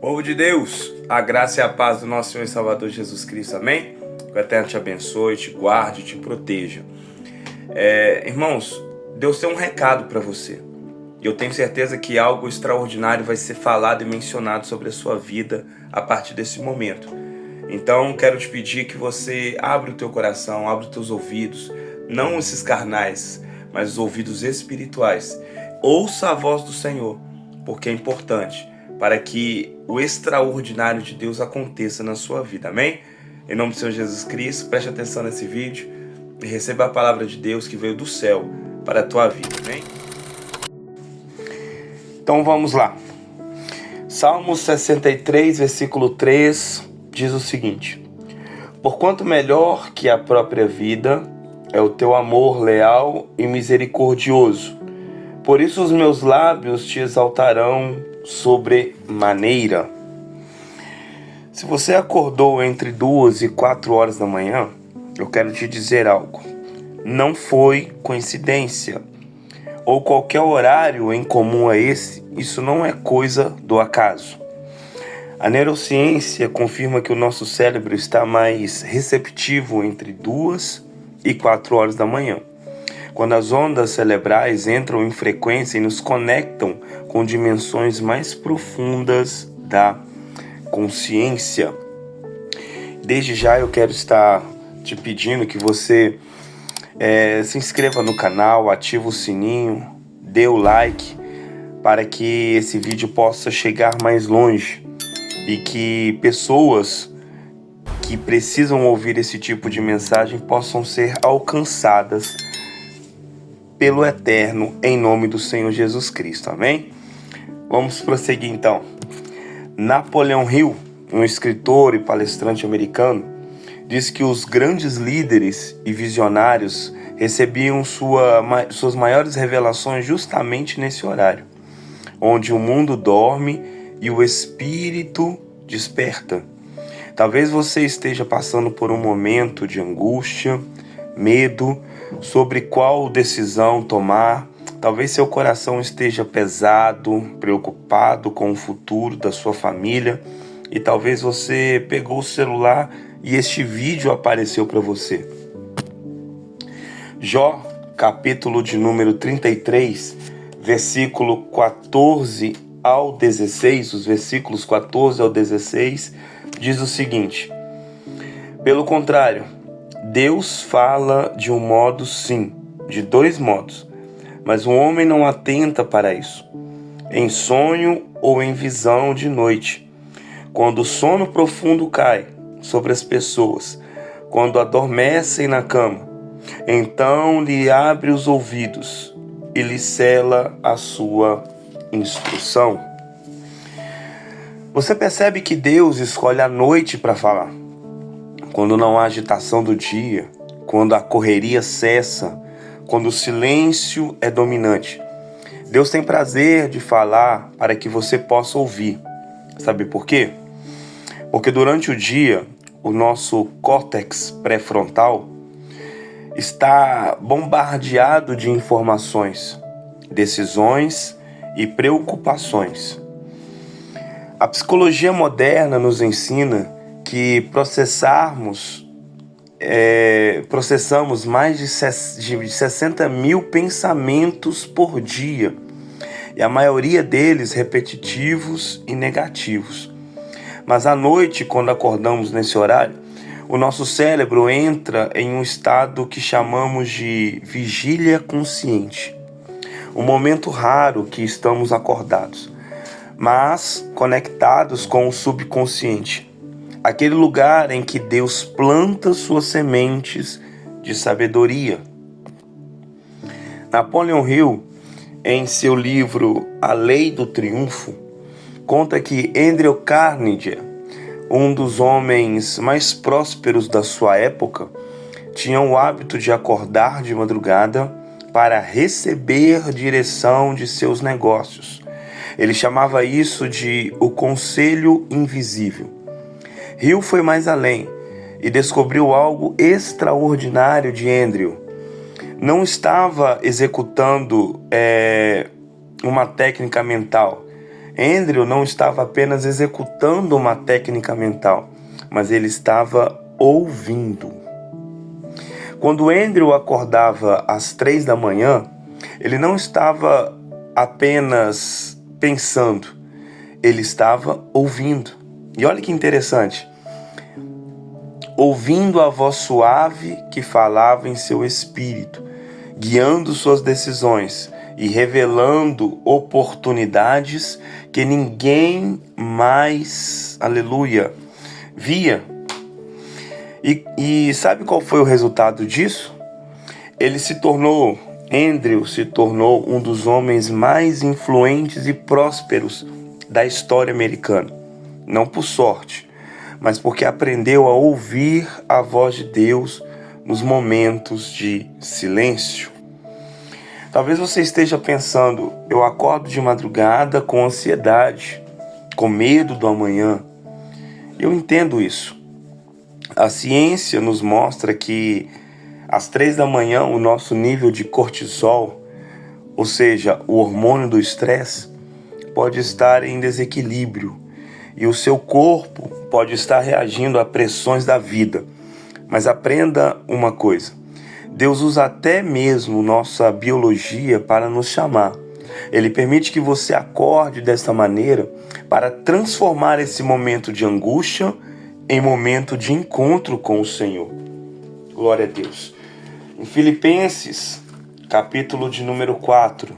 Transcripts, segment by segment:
Povo de Deus, a graça e a paz do nosso Senhor e Salvador Jesus Cristo, amém? Que o Eterno te abençoe, te guarde, te proteja. Irmãos, Deus tem um recado para você. E eu tenho certeza que algo extraordinário vai ser falado e mencionado sobre a sua vida a partir desse momento. Então, quero te pedir que você abra o teu coração, abra os teus ouvidos, não esses carnais, mas os ouvidos espirituais. Ouça a voz do Senhor, porque é importante para que o extraordinário de Deus aconteça na sua vida, amém? Em nome do Senhor Jesus Cristo, preste atenção nesse vídeo e receba a palavra de Deus que veio do céu para a tua vida, amém? Então vamos lá. Salmos 63, versículo 3, diz o seguinte: Porquanto melhor que a própria vida é o teu amor leal e misericordioso, por isso os meus lábios te exaltarão sobremaneira. Se você acordou entre 2 e 4 horas da manhã, eu quero te dizer algo. Não foi coincidência ou qualquer horário em comum a esse. Isso não é coisa do acaso. A neurociência confirma que o nosso cérebro está mais receptivo entre 2 e 4 horas da manhã, quando as ondas cerebrais entram em frequência e nos conectam com dimensões mais profundas da consciência. Desde já eu quero estar te pedindo que você se inscreva no canal, ative o sininho, dê o like, para que esse vídeo possa chegar mais longe e que pessoas que precisam ouvir esse tipo de mensagem possam ser alcançadas pelo Eterno, em nome do Senhor Jesus Cristo, amém? Vamos prosseguir então. Napoleão Hill, um escritor e palestrante americano, diz que os grandes líderes e visionários recebiam suas maiores revelações justamente nesse horário, onde o mundo dorme e o espírito desperta. Talvez você esteja passando por um momento de angústia, medo, sobre qual decisão tomar. Talvez seu coração esteja pesado, preocupado com o futuro da sua família, e talvez você pegou o celular e este vídeo apareceu para você. Jó, capítulo de número 33, versículo 14 ao 16, os versículos 14 ao 16, diz o seguinte: Pelo contrário, Deus fala de um modo sim, de dois modos, mas o homem não atenta para isso. Em sonho ou em visão de noite, quando o sono profundo cai sobre as pessoas, quando adormecem na cama, então lhe abre os ouvidos e lhe cela a sua instrução. Você percebe que Deus escolhe a noite para falar, quando não há agitação do dia, quando a correria cessa, quando o silêncio é dominante. Deus tem prazer de falar para que você possa ouvir. Sabe por quê? Porque durante o dia, o nosso córtex pré-frontal está bombardeado de informações, decisões e preocupações. A psicologia moderna nos ensina que processamos mais de 60 mil pensamentos por dia, e a maioria deles repetitivos e negativos. Mas à noite, quando acordamos nesse horário, o nosso cérebro entra em um estado que chamamos de vigília consciente, um momento raro que estamos acordados, mas conectados com o subconsciente, aquele lugar em que Deus planta suas sementes de sabedoria. Napoleão Hill, em seu livro A Lei do Triunfo, conta que Andrew Carnegie, um dos homens mais prósperos da sua época, tinha o hábito de acordar de madrugada para receber direção de seus negócios. Ele chamava isso de o conselho invisível. Hill foi mais além e descobriu algo extraordinário de Andrew. Não estava executando uma técnica mental. Andrew não estava apenas executando uma técnica mental, mas ele estava ouvindo. Quando Andrew acordava às 3 da manhã, ele não estava apenas pensando, ele estava ouvindo. E olha que interessante, ouvindo a voz suave que falava em seu espírito, guiando suas decisões e revelando oportunidades que ninguém mais, aleluia, via. E sabe qual foi o resultado disso? Andrew se tornou um dos homens mais influentes e prósperos da história americana. Não por sorte, mas porque aprendeu a ouvir a voz de Deus nos momentos de silêncio. Talvez você esteja pensando, eu acordo de madrugada com ansiedade, com medo do amanhã. Eu entendo isso. A ciência nos mostra que às 3 da manhã o nosso nível de cortisol, ou seja, o hormônio do estresse, pode estar em desequilíbrio e o seu corpo pode estar reagindo a pressões da vida. Mas aprenda uma coisa, Deus usa até mesmo nossa biologia para nos chamar. Ele permite que você acorde desta maneira para transformar esse momento de angústia em momento de encontro com o Senhor. Glória a Deus. Em Filipenses, capítulo de número 4,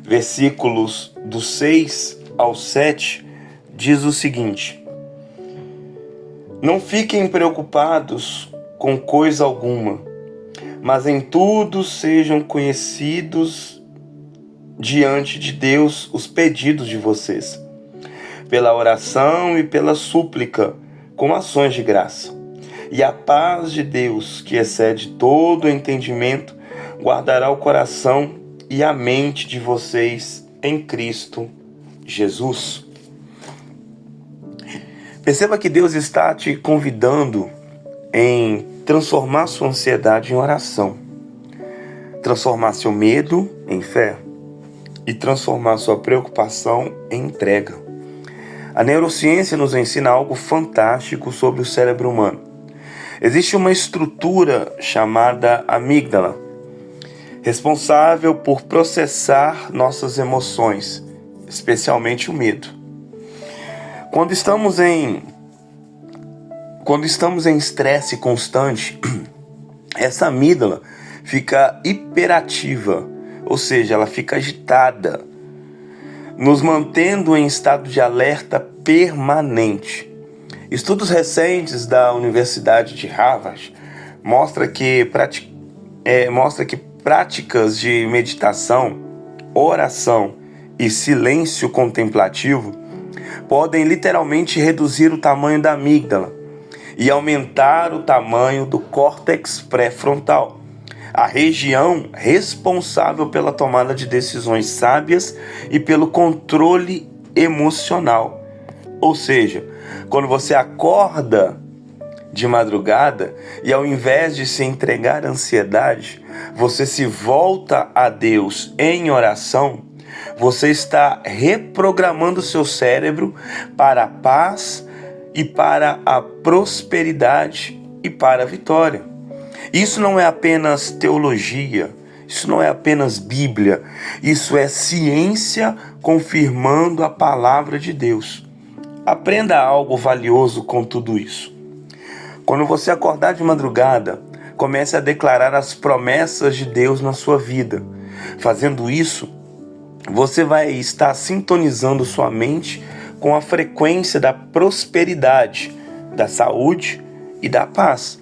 versículos do 6 ao 7, diz o seguinte: Não fiquem preocupados com coisa alguma, mas em tudo sejam conhecidos diante de Deus os pedidos de vocês, pela oração e pela súplica, com ações de graça. E a paz de Deus, que excede todo o entendimento, guardará o coração e a mente de vocês em Cristo Jesus. Perceba que Deus está te convidando em transformar sua ansiedade em oração, transformar seu medo em fé e transformar sua preocupação em entrega. A neurociência nos ensina algo fantástico sobre o cérebro humano. Existe uma estrutura chamada amígdala, responsável por processar nossas emoções, especialmente o medo. Quando estamos em estresse constante, essa amígdala fica hiperativa, ou seja, ela fica agitada, nos mantendo em estado de alerta permanente. Estudos recentes da Universidade de Harvard mostram que práticas de meditação, oração e silêncio contemplativo podem literalmente reduzir o tamanho da amígdala e aumentar o tamanho do córtex pré-frontal, a região responsável pela tomada de decisões sábias e pelo controle emocional. Ou seja, quando você acorda de madrugada e ao invés de se entregar à ansiedade, você se volta a Deus em oração, você está reprogramando seu cérebro para a paz e para a prosperidade e para a vitória. Isso não é apenas teologia, isso não é apenas Bíblia, isso é ciência confirmando a palavra de Deus. Aprenda algo valioso com tudo isso. Quando você acordar de madrugada, comece a declarar as promessas de Deus na sua vida. Fazendo isso, você vai estar sintonizando sua mente com a frequência da prosperidade, da saúde e da paz.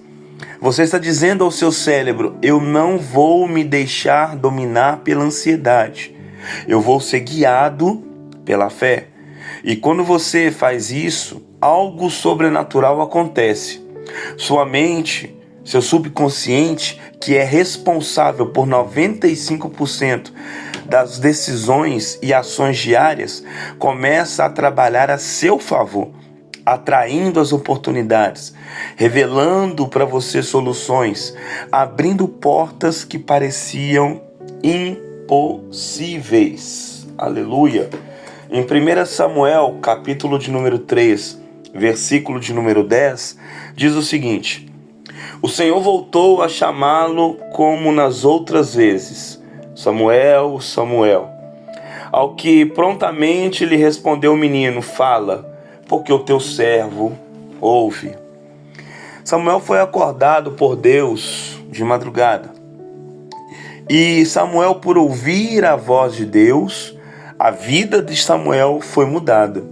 Você está dizendo ao seu cérebro: eu não vou me deixar dominar pela ansiedade. Eu vou ser guiado pela fé. E quando você faz isso, algo sobrenatural acontece. Sua mente, seu subconsciente, que é responsável por 95% das decisões e ações diárias, começa a trabalhar a seu favor, atraindo as oportunidades, revelando para você soluções, abrindo portas que pareciam impossíveis. Aleluia! Em 1 Samuel, capítulo de número 3, versículo de número 10, diz o seguinte: o Senhor voltou a chamá-lo como nas outras vezes: Samuel, Samuel. Ao que prontamente lhe respondeu o menino: fala, porque o teu servo ouve. Samuel foi acordado por Deus de madrugada. E Samuel, por ouvir a voz de Deus, a vida de Samuel foi mudada.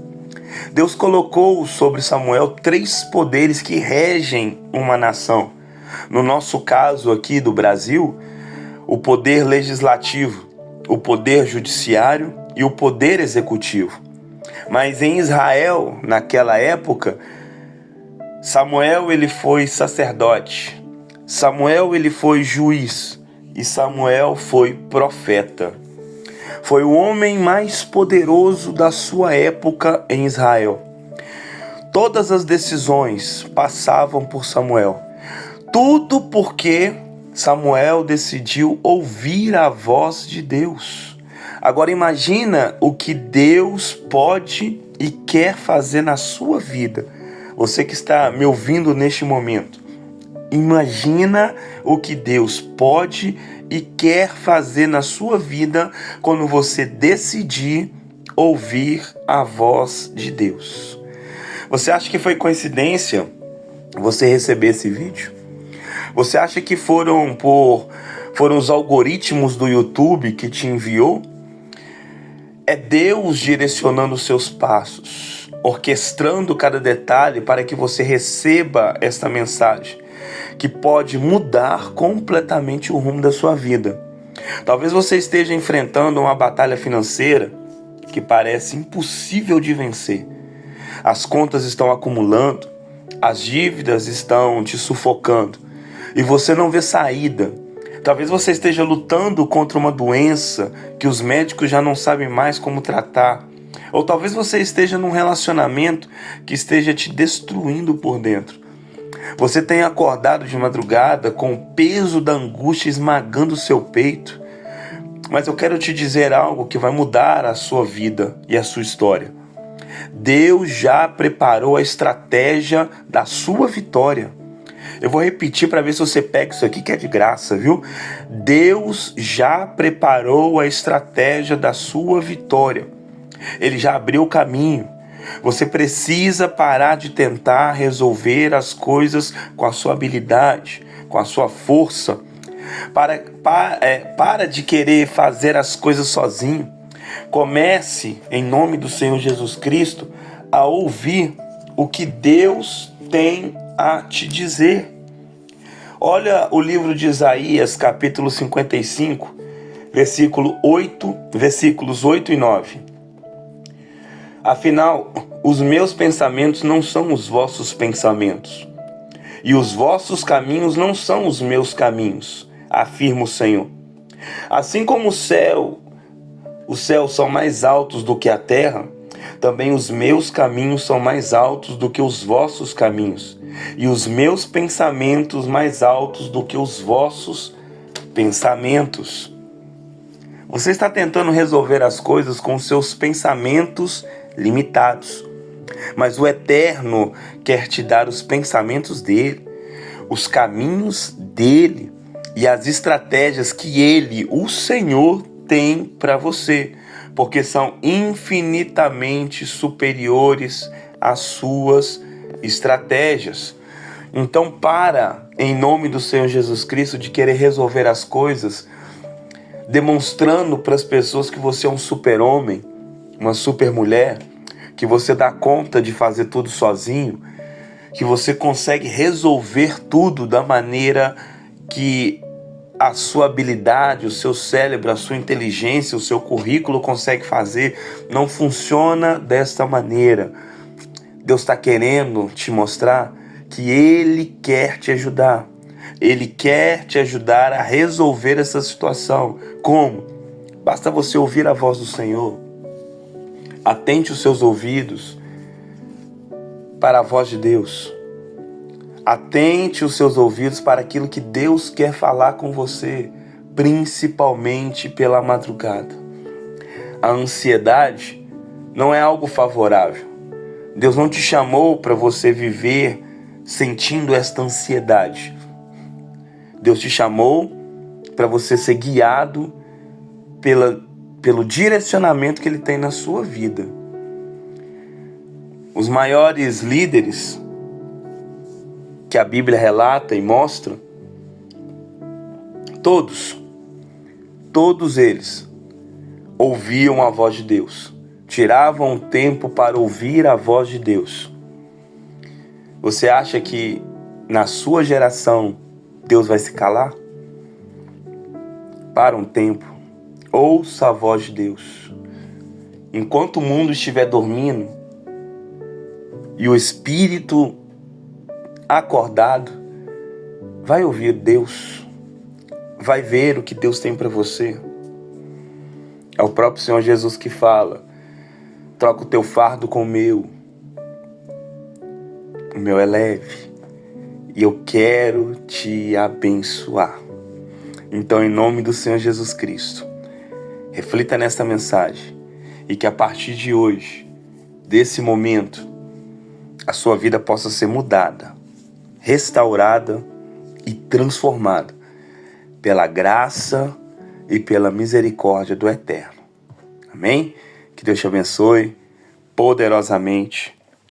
Deus colocou sobre Samuel 3 poderes que regem uma nação. No nosso caso aqui do Brasil, o poder legislativo, o poder judiciário e o poder executivo. Mas em Israel, naquela época, Samuel ele foi sacerdote, Samuel ele foi juiz e Samuel foi profeta. Foi o homem mais poderoso da sua época em Israel. Todas as decisões passavam por Samuel. Tudo porque Samuel decidiu ouvir a voz de Deus. Agora imagina o que Deus pode e quer fazer na sua vida. Você que está me ouvindo neste momento, imagina o que Deus pode e quer fazer na sua vida quando você decidir ouvir a voz de Deus. Você acha que foi coincidência você receber esse vídeo? Você acha que foram os algoritmos do YouTube que te enviou? É Deus direcionando os seus passos, orquestrando cada detalhe para que você receba esta mensagem, que pode mudar completamente o rumo da sua vida. Talvez você esteja enfrentando uma batalha financeira que parece impossível de vencer. As contas estão acumulando, as dívidas estão te sufocando e você não vê saída. Talvez você esteja lutando contra uma doença que os médicos já não sabem mais como tratar. Ou talvez você esteja num relacionamento que esteja te destruindo por dentro. Você tenha acordado de madrugada com o peso da angústia esmagando o seu peito. Mas eu quero te dizer algo que vai mudar a sua vida e a sua história. Deus já preparou a estratégia da sua vitória. Eu vou repetir para ver se você pega isso aqui que é de graça, viu? Deus já preparou a estratégia da sua vitória. Ele já abriu o caminho. Você precisa parar de tentar resolver as coisas com a sua habilidade, com a sua força. Para de querer fazer as coisas sozinho. Comece, em nome do Senhor Jesus Cristo, a ouvir o que Deus tem a te dizer. Olha o livro de Isaías, capítulo 55, versículos 8 e 9. Afinal, os meus pensamentos não são os vossos pensamentos, e os vossos caminhos não são os meus caminhos, afirma o Senhor. Assim como os céus são mais altos do que a terra, também os meus caminhos são mais altos do que os vossos caminhos, e os meus pensamentos mais altos do que os vossos pensamentos. Você está tentando resolver as coisas com seus pensamentos limitados, mas o Eterno quer te dar os pensamentos dele, os caminhos dele e as estratégias que ele, o Senhor, tem para você, porque são infinitamente superiores às suas estratégias. Então em nome do Senhor Jesus Cristo, de querer resolver as coisas, demonstrando para as pessoas que você é um super-homem, uma super-mulher, que você dá conta de fazer tudo sozinho, que você consegue resolver tudo da maneira que a sua habilidade, o seu cérebro, a sua inteligência, o seu currículo consegue fazer. Não funciona desta maneira. Deus está querendo te mostrar que Ele quer te ajudar. Ele quer te ajudar a resolver essa situação. Como? Basta você ouvir a voz do Senhor. Atente os seus ouvidos para a voz de Deus. Atente os seus ouvidos para aquilo que Deus quer falar com você, principalmente pela madrugada. A ansiedade não é algo favorável. Deus não te chamou para você viver sentindo esta ansiedade. Deus te chamou para você ser guiado pelo direcionamento que Ele tem na sua vida. Os maiores líderes que a Bíblia relata e mostra, todos eles ouviam a voz de Deus, tiravam um tempo para ouvir a voz de Deus. Você acha que na sua geração Deus vai se calar? Para um tempo, ouça a voz de Deus. Enquanto o mundo estiver dormindo e o espírito acordado, vai ouvir Deus, vai ver o que Deus tem para você. É o próprio Senhor Jesus que fala: troca o teu fardo com o meu é leve e eu quero te abençoar. Então, em nome do Senhor Jesus Cristo, reflita nesta mensagem e que a partir de hoje, desse momento, a sua vida possa ser mudada, restaurada e transformada pela graça e pela misericórdia do Eterno. Amém? Que Deus te abençoe poderosamente.